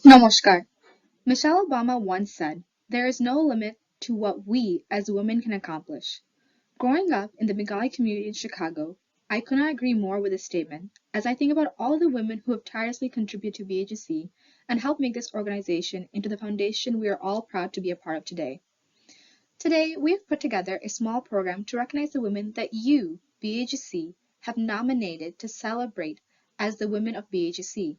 Namaskar. Michelle Obama once said, "There is no limit to what we as women can accomplish." Growing up in the Bengali community in Chicago, I could not agree more with this statement as I think about all the women who have tirelessly contributed to BAGC and helped make this organization into the foundation we are all proud to be a part of today. Today, we have put together a small program to recognize the women that you, BAGC, have nominated to celebrate as the Women of BAGC.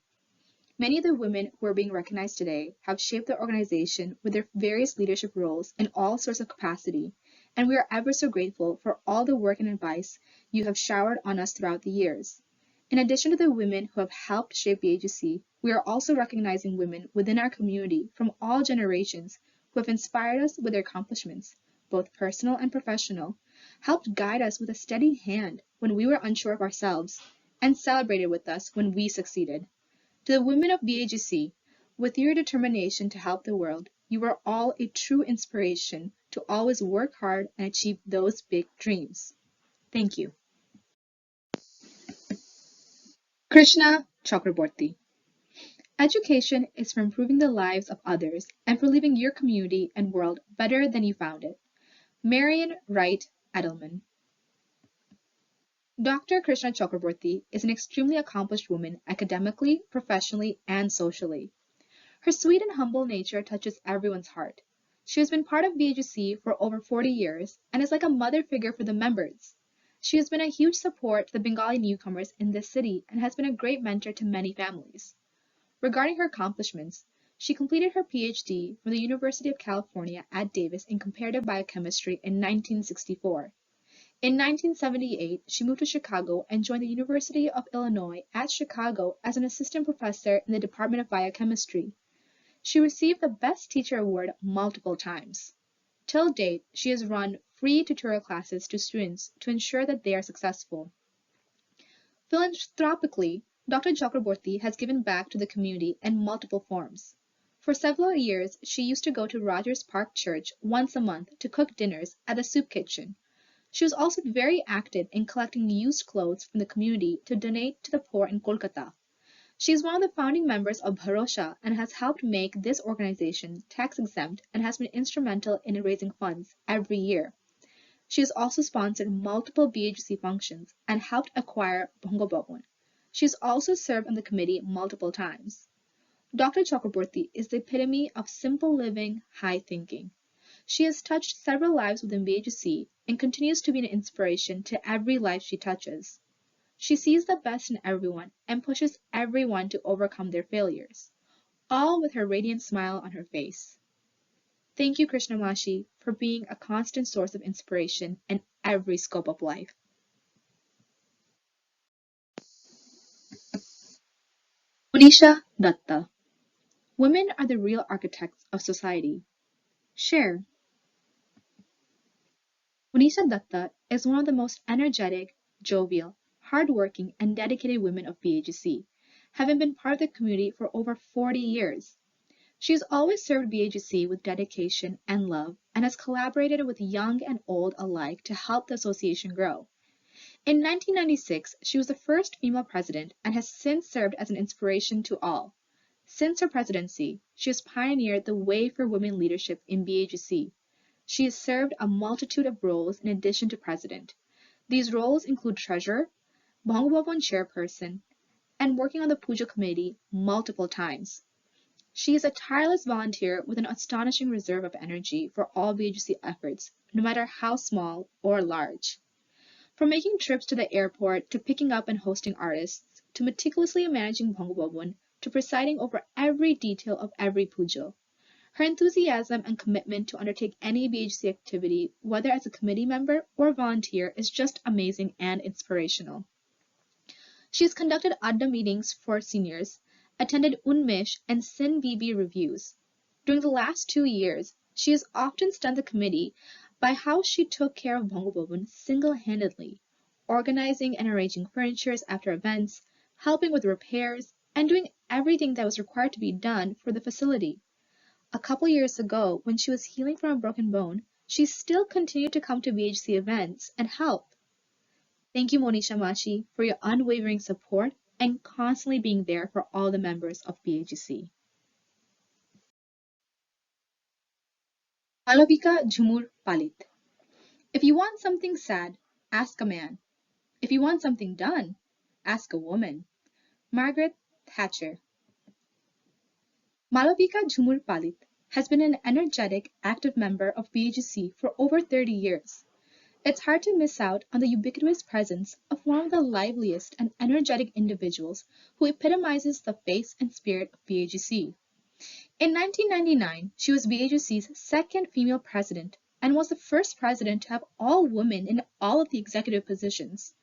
Many of the women who are being recognized today have shaped the organization with their various leadership roles in all sorts of capacity, and we are ever so grateful for all the work and advice you have showered on us throughout the years. In addition to the women who have helped shape the agency, we are also recognizing women within our community from all generations who have inspired us with their accomplishments, both personal and professional, helped guide us with a steady hand when we were unsure of ourselves, and celebrated with us when we succeeded. To the women of BAGC, with your determination to help the world, you are all a true inspiration to always work hard and achieve those big dreams. Thank you. Krishna Chakraborty. Education is for improving the lives of others and for leaving your community and world better than you found it. Marian Wright Edelman. Dr. Krishna Chakraborty is an extremely accomplished woman academically, professionally, and socially. Her sweet and humble nature touches everyone's heart. She has been part of BAGC for over 40 years and is like a mother figure for the members. She has been a huge support to the Bengali newcomers in this city and has been a great mentor to many families. Regarding her accomplishments, she completed her PhD from the University of California at Davis in comparative biochemistry in 1964. In 1978, she moved to Chicago and joined the University of Illinois at Chicago as an assistant professor in the Department of Biochemistry. She received the Best Teacher Award multiple times. Till date, she has run free tutorial classes to students to ensure that they are successful. Philanthropically, Dr. Chakraborty has given back to the community in multiple forms. For several years, she used to go to Rogers Park Church once a month to cook dinners at the soup kitchen. She was also very active in collecting used clothes from the community to donate to the poor in Kolkata. She is one of the founding members of Bharosha and has helped make this organization tax-exempt and has been instrumental in raising funds every year. She has also sponsored multiple BHC functions and helped acquire Bongo Bhavan. She has also served on the committee multiple times. Dr. Chakraborty is the epitome of simple living, high thinking. She has touched several lives within BHC and continues to be an inspiration to every life she touches. She sees the best in everyone and pushes everyone to overcome their failures, all with her radiant smile on her face. Thank you, Krishnamashi, for being a constant source of inspiration in every scope of life. Unisha Datta. Women are the real architects of society. Share. Unisha Datta is one of the most energetic, jovial, hardworking, and dedicated women of BAGC, having been part of the community for over 40 years. She has always served BAGC with dedication and love and has collaborated with young and old alike to help the association grow. In 1996, she was the first female president and has since served as an inspiration to all. Since her presidency, she has pioneered the way for women leadership in BAGC. She has served a multitude of roles in addition to president. These roles include treasurer, Bongo Bhavan chairperson, and working on the Puja committee multiple times. She is a tireless volunteer with an astonishing reserve of energy for all BHC efforts, no matter how small or large. From making trips to the airport to picking up and hosting artists, to meticulously managing Bongo Bhavan, to presiding over every detail of every puja. Her enthusiasm and commitment to undertake any BHC activity, whether as a committee member or volunteer, is just amazing and inspirational. She has conducted Adda meetings for seniors, attended Unmesh and Sin BB reviews. During the last 2 years, she has often stunned the committee by how she took care of Bongo Bhavan single-handedly, organizing and arranging furnitures after events, helping with repairs, and doing everything that was required to be done for the facility. A couple years ago, when she was healing from a broken bone, she still continued to come to BHC events and help. Thank you, Monisha Mashi, for your unwavering support and constantly being there for all the members of BHC. Malavika Jhumur Palit. If you want something sad, ask a man. If you want something done, ask a woman. Margaret Thatcher. Malavika Jhumur Palit has been an energetic, active member of BAGC for over 30 years. It's hard to miss out on the ubiquitous presence of one of the liveliest and energetic individuals who epitomizes the face and spirit of BAGC. In 1999, she was BAGC's second female president and was the first president to have all women in all of the executive positions.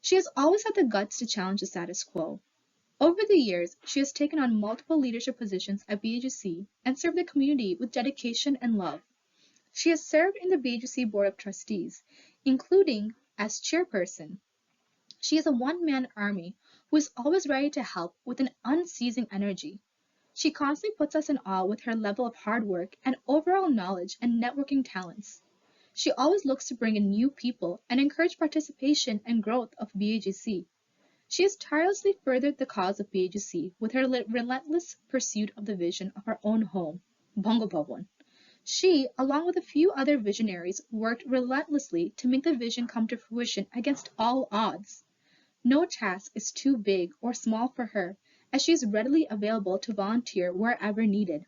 She has always had the guts to challenge the status quo. Over the years, she has taken on multiple leadership positions at BAGC and served the community with dedication and love. She has served in the BAGC Board of Trustees, including as chairperson. She is a one-man army who is always ready to help with an unceasing energy. She constantly puts us in awe with her level of hard work and overall knowledge and networking talents. She always looks to bring in new people and encourage participation and growth of BAGC. She has tirelessly furthered the cause of BAGC with her relentless pursuit of the vision of her own home, Bongo Bhavon. She, along with a few other visionaries, worked relentlessly to make the vision come to fruition against all odds. No task is too big or small for her, as she is readily available to volunteer wherever needed.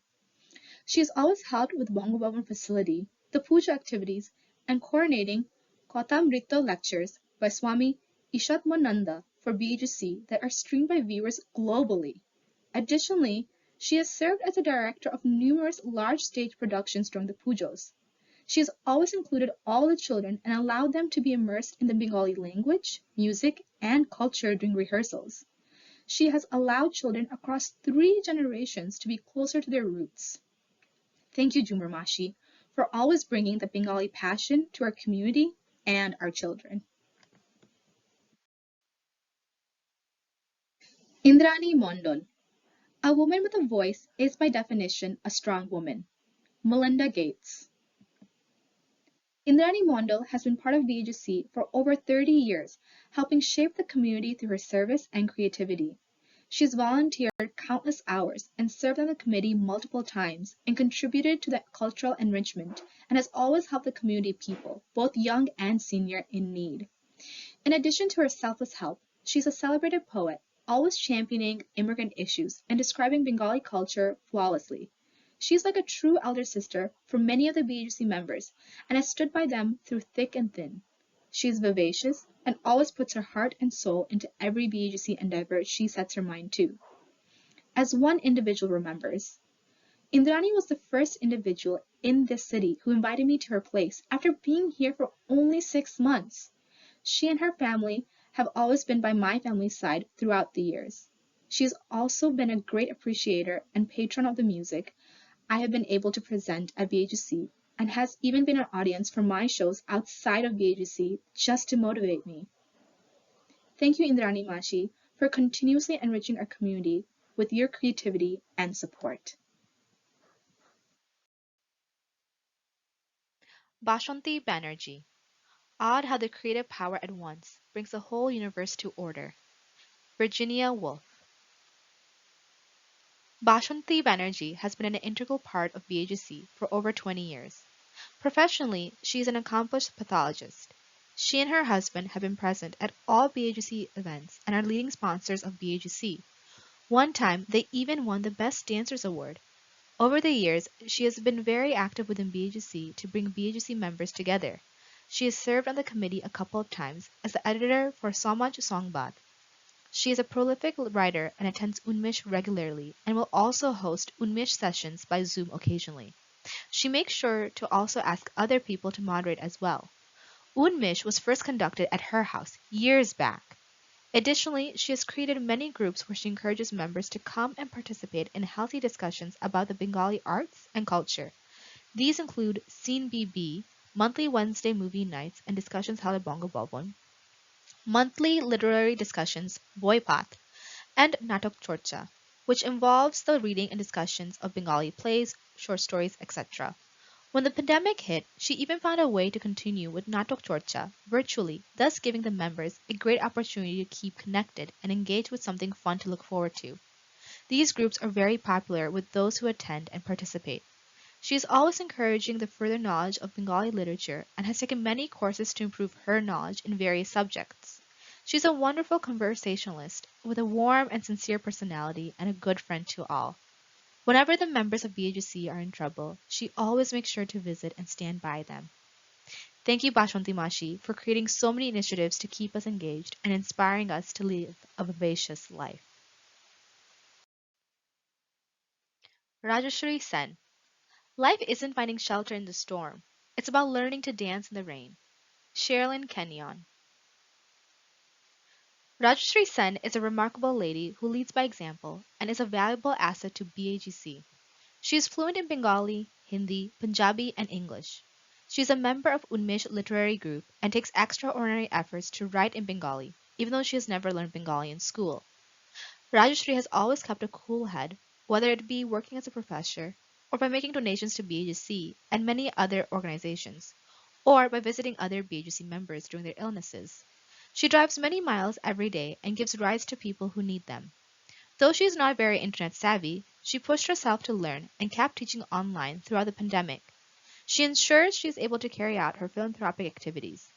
She has always helped with Bongo Bhavan facility, the puja activities, and coordinating Kotamrito lectures by Swami Ishatmananda for BGC that are streamed by viewers globally. Additionally, she has served as a director of numerous large stage productions during the pujos. She has always included all the children and allowed them to be immersed in the Bengali language, music, and culture during rehearsals. She has allowed children across 3 generations to be closer to their roots. Thank you, Jumar Mashi, for always bringing the Bengali passion to our community and our children. Indrani Mondol. A woman with a voice is by definition a strong woman. Melinda Gates. Indrani Mondal has been part of BAGC for over 30 years, helping shape the community through her service and creativity. She has volunteered countless hours and served on the committee multiple times and contributed to the cultural enrichment and has always helped the community people, both young and senior, in need. In addition to her selfless help, she's a celebrated poet, always championing immigrant issues and describing Bengali culture flawlessly. She's like a true elder sister for many of the BHC members and has stood by them through thick and thin. She is vivacious and always puts her heart and soul into every BHC endeavor she sets her mind to. As one individual remembers, Indrani was the first individual in this city who invited me to her place after being here for only 6 months. She and her family have always been by my family's side throughout the years. She has also been a great appreciator and patron of the music I have been able to present at BAGC and has even been an audience for my shows outside of BAGC just to motivate me. Thank you, Indrani Mashi, for continuously enriching our community with your creativity and support. Bashanti Banerjee. Odd how the creative power at once brings the whole universe to order. Virginia Woolf. Bashanti Banerjee has been an integral part of BAGC for over 20 years. Professionally, she is an accomplished pathologist. She and her husband have been present at all BAGC events and are leading sponsors of BAGC. One time, they even won the Best Dancers Award. Over the years, she has been very active within BAGC to bring BAGC members together. She has served on the committee a couple of times as the editor for Samaj Songbad. She is a prolific writer and attends Unmish regularly and will also host Unmish sessions by Zoom occasionally. She makes sure to also ask other people to moderate as well. Unmish was first conducted at her house years back. Additionally, she has created many groups where she encourages members to come and participate in healthy discussions about the Bengali arts and culture. These include Scene BB, monthly Wednesday movie nights and discussions held at Bongo Bobon, monthly literary discussions, Boypath, and Natok Chorcha, which involves the reading and discussions of Bengali plays, short stories, etc. When the pandemic hit, she even found a way to continue with Natok Chorcha virtually, thus giving the members a great opportunity to keep connected and engage with something fun to look forward to. These groups are very popular with those who attend and participate. She is always encouraging the further knowledge of Bengali literature and has taken many courses to improve her knowledge in various subjects. She's a wonderful conversationalist with a warm and sincere personality and a good friend to all. Whenever the members of BAGC are in trouble, she always makes sure to visit and stand by them. Thank you, Bashwanti Mashi, for creating so many initiatives to keep us engaged and inspiring us to live a vivacious life. Rajashri Sen. Life isn't finding shelter in the storm. It's about learning to dance in the rain. Sherilyn Kenyon. Rajashri Sen is a remarkable lady who leads by example and is a valuable asset to BAGC. She is fluent in Bengali, Hindi, Punjabi, and English. She is a member of Unmesh Literary Group and takes extraordinary efforts to write in Bengali, even though she has never learned Bengali in school. Rajashri has always kept a cool head, whether it be working as a professor, or by making donations to BAGC and many other organizations, or by visiting other BAGC members during their illnesses. She drives many miles every day and gives rides to people who need them. Though she is not very internet savvy, she pushed herself to learn and kept teaching online throughout the pandemic. She ensures she is able to carry out her philanthropic activities.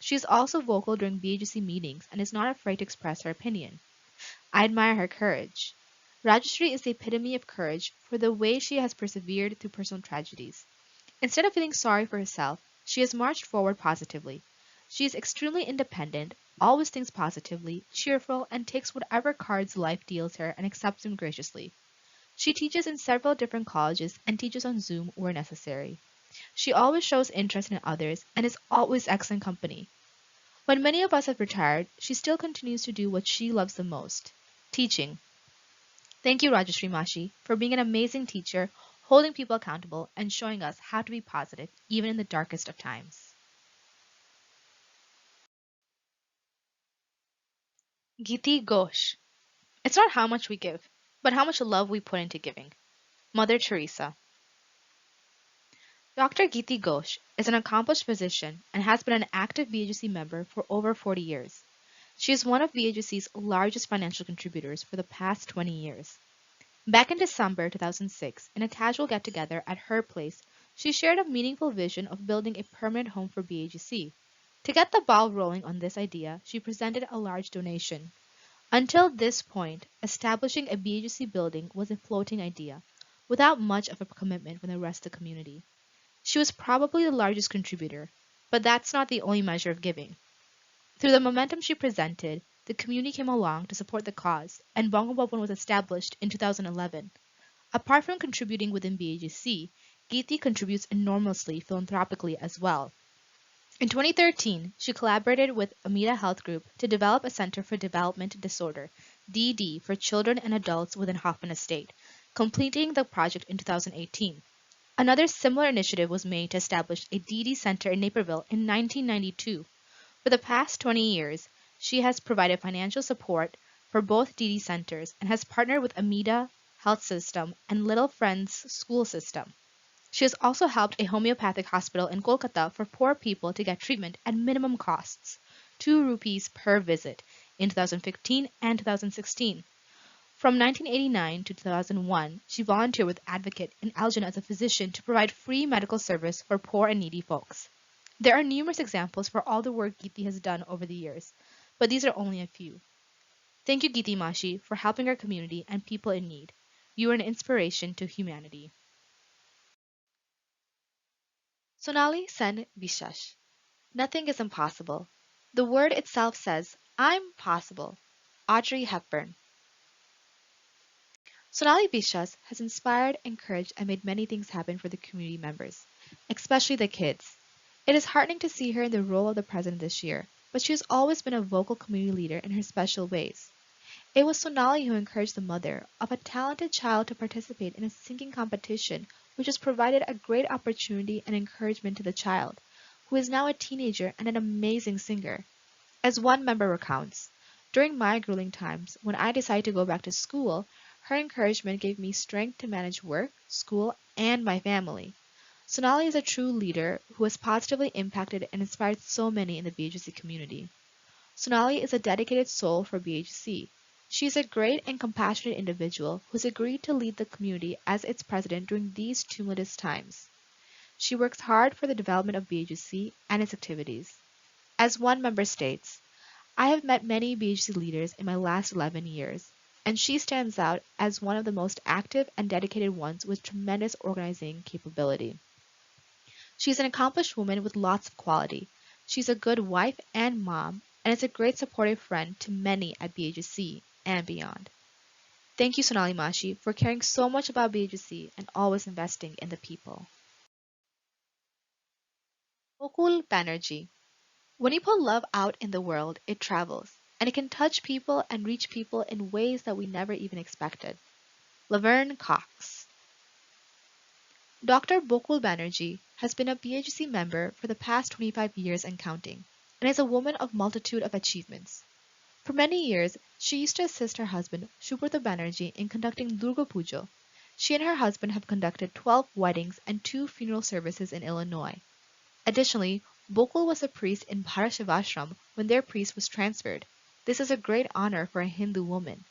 She is also vocal during BAGC meetings and is not afraid to express her opinion. I admire her courage. Rajashri is the epitome of courage for the way she has persevered through personal tragedies. Instead of feeling sorry for herself, she has marched forward positively. She is extremely independent, always thinks positively, cheerful, and takes whatever cards life deals her and accepts them graciously. She teaches in several different colleges and teaches on Zoom where necessary. She always shows interest in others and is always excellent company. When many of us have retired, she still continues to do what she loves the most, teaching. Thank you, Rajashri Mashi, for being an amazing teacher, holding people accountable, and showing us how to be positive even in the darkest of times. Giti Ghosh. It's not how much we give, but how much love we put into giving. Mother Teresa. Dr. Giti Ghosh is an accomplished physician and has been an active BAGC member for over 40 years. She is one of BAGC's largest financial contributors for the past 20 years. Back in December 2006, in a casual get-together at her place, she shared a meaningful vision of building a permanent home for BAGC. To get the ball rolling on this idea, she presented a large donation. Until this point, establishing a BAGC building was a floating idea, without much of a commitment from the rest of the community. She was probably the largest contributor, but that's not the only measure of giving. Through the momentum she presented, the community came along to support the cause, and Bongo Bhavan was established in 2011. Apart from contributing within BAGC, Geeti contributes enormously philanthropically as well. In 2013, she collaborated with Amida Health Group to develop a Center for Development Disorder, DD, for children and adults within Hoffman Estate, completing the project in 2018. Another similar initiative was made to establish a DD Center in Naperville in 1992. For the past 20 years, she has provided financial support for both DD centers and has partnered with Amida Health System and Little Friends School System. She has also helped a homeopathic hospital in Kolkata for poor people to get treatment at minimum costs, 2 rupees per visit, in 2015 and 2016. From 1989 to 2001, she volunteered with Advocate in Elgin as a physician to provide free medical service for poor and needy folks. There are numerous examples for all the work Geeti has done over the years, but these are only a few. Thank you, Geeti Mashi, for helping our community and people in need. You are an inspiration to humanity. Sonali Sen Bishash. Nothing is impossible. The word itself says, I'm possible. Audrey Hepburn. Sonali Bishas has inspired, encouraged, and made many things happen for the community members, especially the kids. It is heartening to see her in the role of the president this year, but she has always been a vocal community leader in her special ways. It was Sonali who encouraged the mother of a talented child to participate in a singing competition, which has provided a great opportunity and encouragement to the child, who is now a teenager and an amazing singer. As one member recounts, during my grueling times, when I decided to go back to school, her encouragement gave me strength to manage work, school, and my family. Sonali is a true leader who has positively impacted and inspired so many in the BHC community. Sonali is a dedicated soul for BHC. She is a great and compassionate individual who's agreed to lead the community as its president during these tumultuous times. She works hard for the development of BAGC and its activities. As one member states, I have met many BAGC leaders in my last 11 years, and she stands out as one of the most active and dedicated ones with tremendous organizing capability. She's an accomplished woman with lots of quality. She's a good wife and mom, and is a great supportive friend to many at BAGC and beyond. Thank you, Sonali Mashi, for caring so much about BAGC and always investing in the people. Gokul Banerjee. When you put love out in the world, it travels, and it can touch people and reach people in ways that we never even expected. Laverne Cox. Dr. Bokul Banerjee has been a BHC member for the past 25 years and counting, and is a woman of multitude of achievements. For many years, she used to assist her husband, Subrata Banerjee, in conducting Durga Puja. She and her husband have conducted 12 weddings and 2 funeral services in Illinois. Additionally, Bokul was a priest in Bharashivashram when their priest was transferred. This is a great honor for a Hindu woman.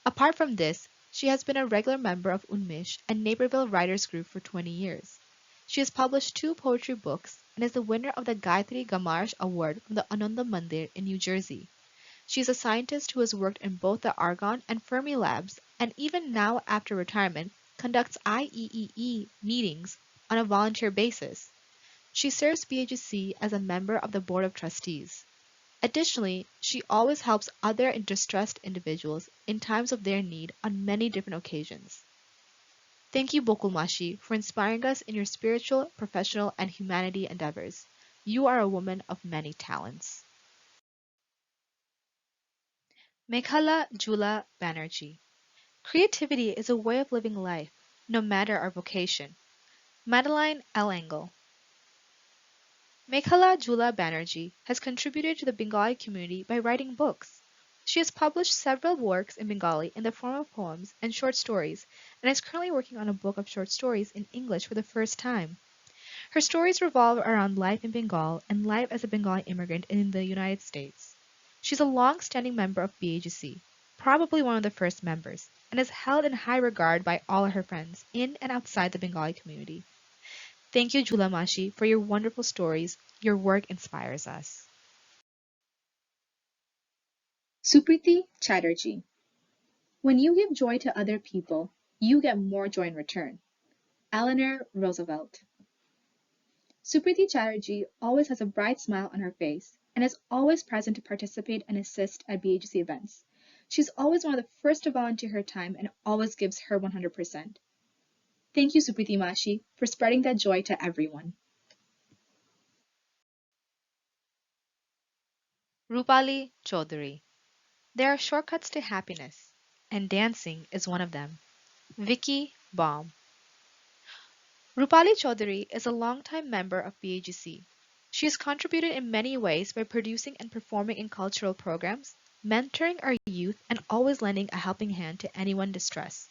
Apart from this, she has been a regular member of Unmish and Naperville Writers Group for 20 years. She has published 2 poetry books and is the winner of the Gayatri Gamarsh Award from the Ananda Mandir in New Jersey. She is a scientist who has worked in both the Argonne and Fermi labs, and even now after retirement conducts IEEE meetings on a volunteer basis. She serves BHC as a member of the Board of Trustees. Additionally, she always helps other distressed individuals in times of their need on many different occasions. Thank you, Bokulmashi, for inspiring us in your spiritual, professional, and humanity endeavors. You are a woman of many talents. Meghala Jula Banerjee. Creativity is a way of living life, no matter our vocation. Madeline L. Engel. Meghala Jula Banerjee has contributed to the Bengali community by writing books. She has published several works in Bengali in the form of poems and short stories, and is currently working on a book of short stories in English for the first time. Her stories revolve around life in Bengal and life as a Bengali immigrant in the United States. She's a long-standing member of BAGC, probably one of the first members, and is held in high regard by all her friends in and outside the Bengali community. Thank you, Jula Mashi, for your wonderful stories. Your work inspires us. Supriti Chatterjee. When you give joy to other people, you get more joy in return. Eleanor Roosevelt. Supriti Chatterjee always has a bright smile on her face and is always present to participate and assist at BHC events. She's always one of the first to volunteer her time and always gives her 100%. Thank you, Supriti Mashi, for spreading that joy to everyone. Rupali Chaudhary. There are shortcuts to happiness, and dancing is one of them. Vicky Baum. Rupali Chaudhary is a longtime member of BAGC. She has contributed in many ways by producing and performing in cultural programs, mentoring our youth, and always lending a helping hand to anyone distressed.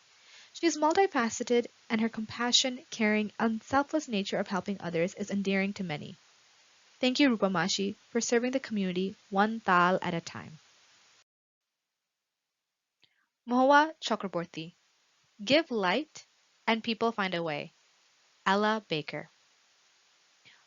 She is multifaceted, and her compassion, caring, and selfless nature of helping others is endearing to many. Thank you, Rupamashi, for serving the community one tal at a time. Mohua Chakraborty. Give light, and people find a way. Ella Baker.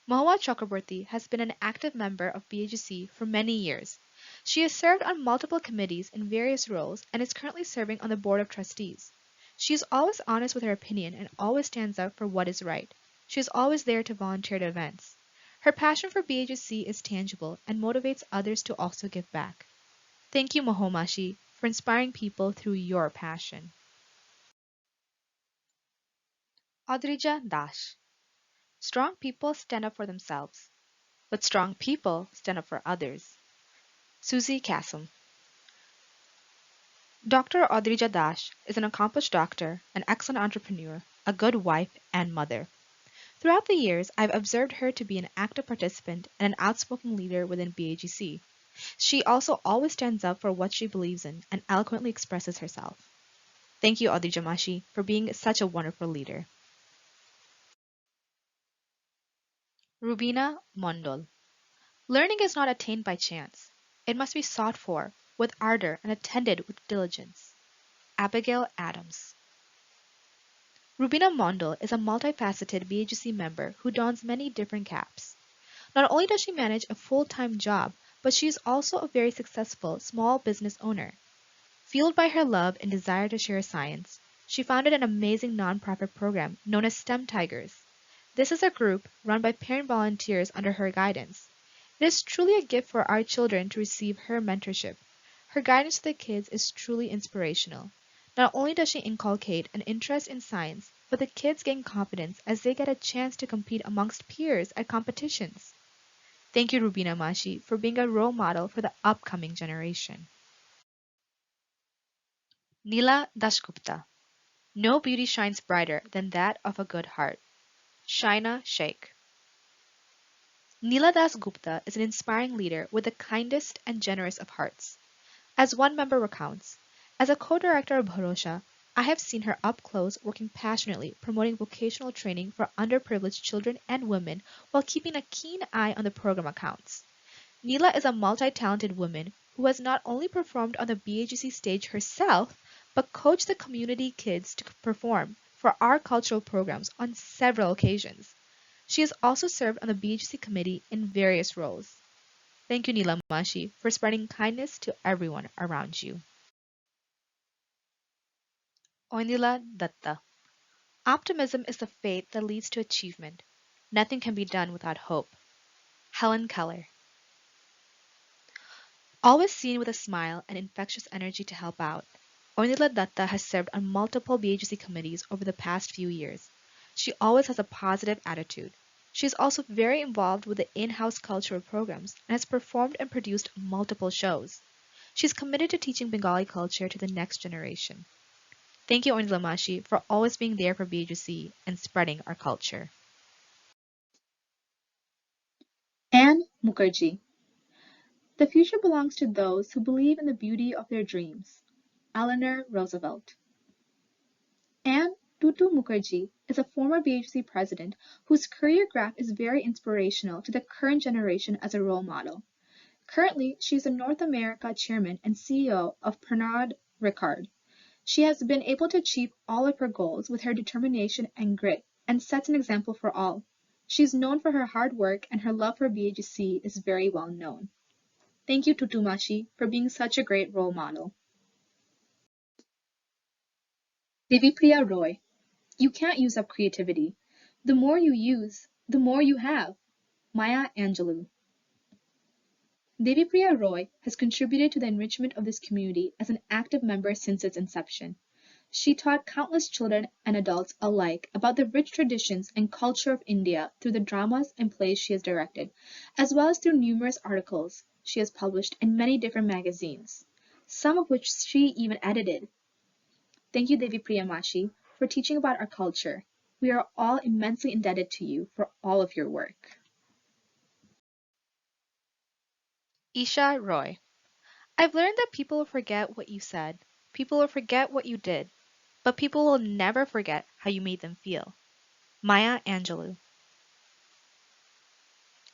Mahua Chakraborty has been an active member of BAGC for many years. She has served on multiple committees in various roles and is currently serving on the Board of Trustees. She is always honest with her opinion and always stands up for what is right. She is always there to volunteer at events. Her passion for BAGC is tangible and motivates others to also give back. Thank you, Mahomashi, for inspiring people through your passion. Adrija Dash. Strong people stand up for themselves, but strong people stand up for others. Susie Cassim. Dr. Audrija Dash is an accomplished doctor, an excellent entrepreneur, a good wife, and mother. Throughout the years, I've observed her to be an active participant and an outspoken leader within BAGC. She also always stands up for what she believes in and eloquently expresses herself. Thank you, Audrija Mashi, for being such a wonderful leader. Rubina Mondol. Learning is not attained by chance. It must be sought for, with ardor and attended with diligence. Abigail Adams. Rubina Mondal is a multifaceted BAGC member who dons many different caps. Not only does she manage a full-time job, but she is also a very successful small business owner. Fueled by her love and desire to share science, she founded an amazing nonprofit program known as STEM Tigers. This is a group run by parent volunteers under her guidance. It is truly a gift for our children to receive her mentorship. Her guidance to the kids is truly inspirational. Not only does she inculcate an interest in science, but the kids gain confidence as they get a chance to compete amongst peers at competitions. Thank you, Rubina Mashi, for being a role model for the upcoming generation. Neela Dasgupta. No beauty shines brighter than that of a good heart. Shaina Sheikh. Neela Das Gupta is an inspiring leader with the kindest and generous of hearts. As one member recounts, as a co-director of Bharosha, I have seen her up close working passionately promoting vocational training for underprivileged children and women while keeping a keen eye on the program accounts. Neela is a multi-talented woman who has not only performed on the BAGC stage herself, but coached the community kids to perform for our cultural programs on several occasions. She has also served on the BAGC committee in various roles. Thank you, Neela Mashi, for spreading kindness to everyone around you. Oinila Datta. Optimism is the faith that leads to achievement. Nothing can be done without hope. Helen Keller. Always seen with a smile and infectious energy to help out, Oinila Datta has served on multiple BAGC committees over the past few years. She always has a positive attitude. She is also very involved with the in-house cultural programs and has performed and produced multiple shows. She is committed to teaching Bengali culture to the next generation. Thank you, Oinila Mashi, for always being there for BAGC and spreading our culture. Anne Mukherjee. The future belongs to those who believe in the beauty of their dreams. Eleanor Roosevelt. Anne Tutu Mukherjee is a former BHC president whose career graph is very inspirational to the current generation as a role model. Currently, she is the North America chairman and CEO of Pernod Ricard. She has been able to achieve all of her goals with her determination and grit and sets an example for all. She is known for her hard work and her love for BHC is very well known. Thank you, Tutumashi, for being such a great role model. Devipriya Roy. You can't use up creativity. The more you use, the more you have. Maya Angelou. Devipriya Roy has contributed to the enrichment of this community as an active member since its inception. She taught countless children and adults alike about the rich traditions and culture of India through the dramas and plays she has directed, as well as through numerous articles she has published in many different magazines, some of which she even edited. Thank you, Devi Priyamashi, for teaching about our culture. We are all immensely indebted to you for all of your work. Isha Roy. I've learned that people will forget what you said, people will forget what you did, but people will never forget how you made them feel. Maya Angelou.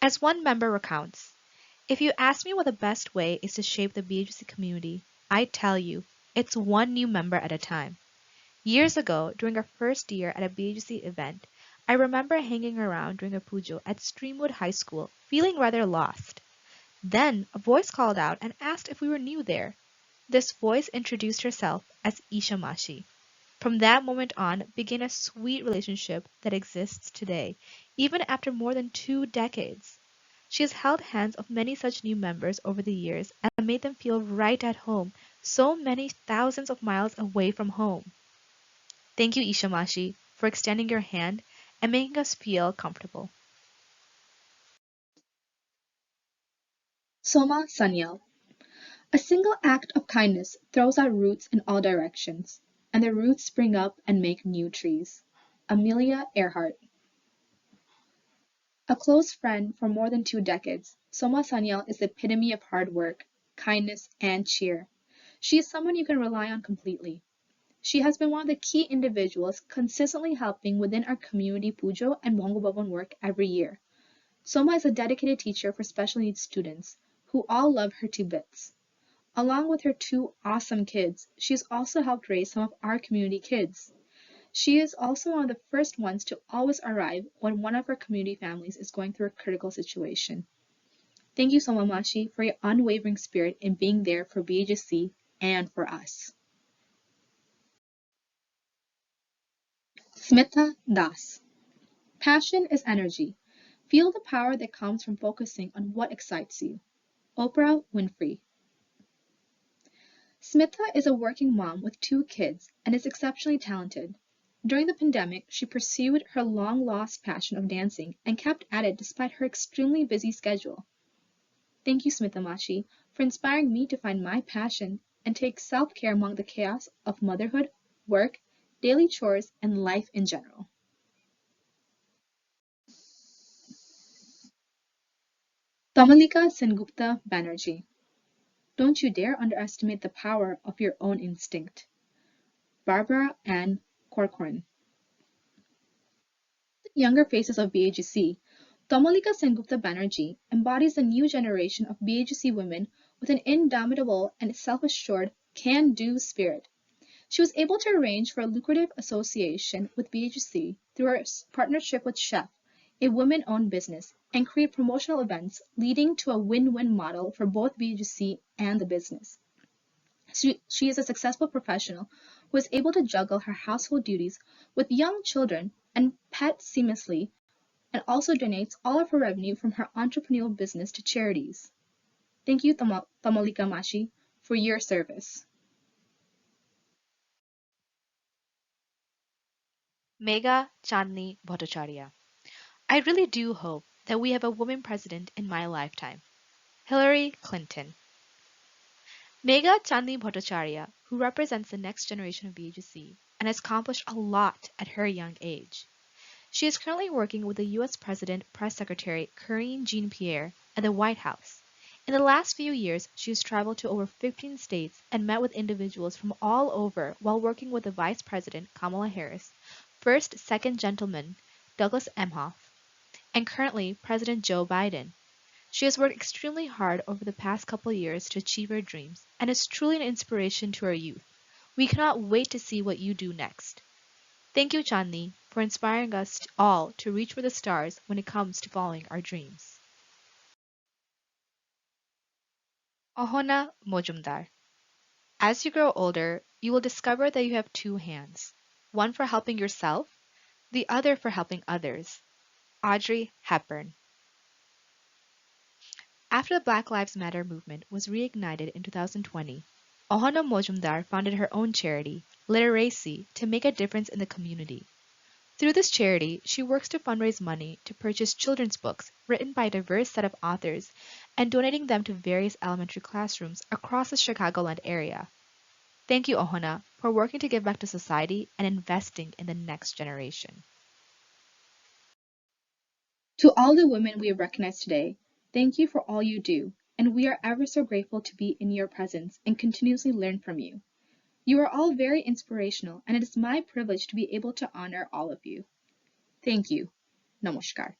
As one member recounts, if you ask me what the best way is to shape the BHC community, I tell you, it's one new member at a time. Years ago, during our first year at a BHC event, I remember hanging around during a pujo at Streamwood High School, feeling rather lost. Then a voice called out and asked if we were new there. This voice introduced herself as Isha Mashi. From that moment on began a sweet relationship that exists today, even after more than 2 decades. She has held hands of many such new members over the years and made them feel right at home, so many thousands of miles away from home. Thank you, Ishamashi, for extending your hand and making us feel comfortable. Soma Sanyal. A single act of kindness throws out roots in all directions, and the roots spring up and make new trees. Amelia Earhart. A close friend for more than 2 decades, Soma Sanyal is the epitome of hard work, kindness, and cheer. She is someone you can rely on completely. She has been one of the key individuals consistently helping within our community pujo and Bongo Bhavan work every year. Soma is a dedicated teacher for special needs students, who all love her to bits. Along with her two awesome kids, she has also helped raise some of our community kids. She is also one of the first ones to always arrive when one of our community families is going through a critical situation. Thank you, Somamashi, for your unwavering spirit in being there for BAGC and for us. Smita Das. Passion is energy. Feel the power that comes from focusing on what excites you. Oprah Winfrey. Smita is a working mom with two kids and is exceptionally talented. During the pandemic, she pursued her long-lost passion of dancing and kept at it despite her extremely busy schedule. Thank you, Smita Mashi, for inspiring me to find my passion and take self-care among the chaos of motherhood, work, daily chores, and life in general. Tamalika Sengupta Banerjee. Don't you dare underestimate the power of your own instinct. Barbara Ann Corcoran. Younger faces of BAGC, Tamalika Sengupta Banerjee embodies a new generation of BAGC women with an indomitable and self-assured can-do spirit. She was able to arrange for a lucrative association with BAGC through her partnership with Chef, a women-owned business, and create promotional events leading to a win-win model for both BAGC and the business. She is a successful professional who is able to juggle her household duties with young children and pets seamlessly, and also donates all of her revenue from her entrepreneurial business to charities. Thank you, Tamalika Mashi, for your service. Megha Chandni Bhattacharya. I really do hope that we have a woman president in my lifetime. Hillary Clinton. Megha Chandni Bhattacharya, who represents the next generation of BHC and has accomplished a lot at her young age. She is currently working with the U.S. President Press Secretary Karine Jean-Pierre at the White House. In the last few years, she has traveled to over 15 states and met with individuals from all over while working with the Vice President Kamala Harris, First Second Gentleman Douglas Emhoff, and currently President Joe Biden. She has worked extremely hard over the past couple of years to achieve her dreams and is truly an inspiration to our youth. We cannot wait to see what you do next. Thank you, Chandni, for inspiring us all to reach for the stars when it comes to following our dreams. Ohona Mojumdar. As you grow older, you will discover that you have two hands, one for helping yourself, the other for helping others. Audrey Hepburn. After the Black Lives Matter movement was reignited in 2020, Ohana Mojumdar founded her own charity, Literacy, to make a difference in the community. Through this charity, she works to fundraise money to purchase children's books written by a diverse set of authors and donating them to various elementary classrooms across the Chicagoland area. Thank you, Ohana, for working to give back to society and investing in the next generation. To all the women we have recognized today, thank you for all you do, and we are ever so grateful to be in your presence and continuously learn from you. You are all very inspirational, and it is my privilege to be able to honor all of you. Thank you. Namaskar.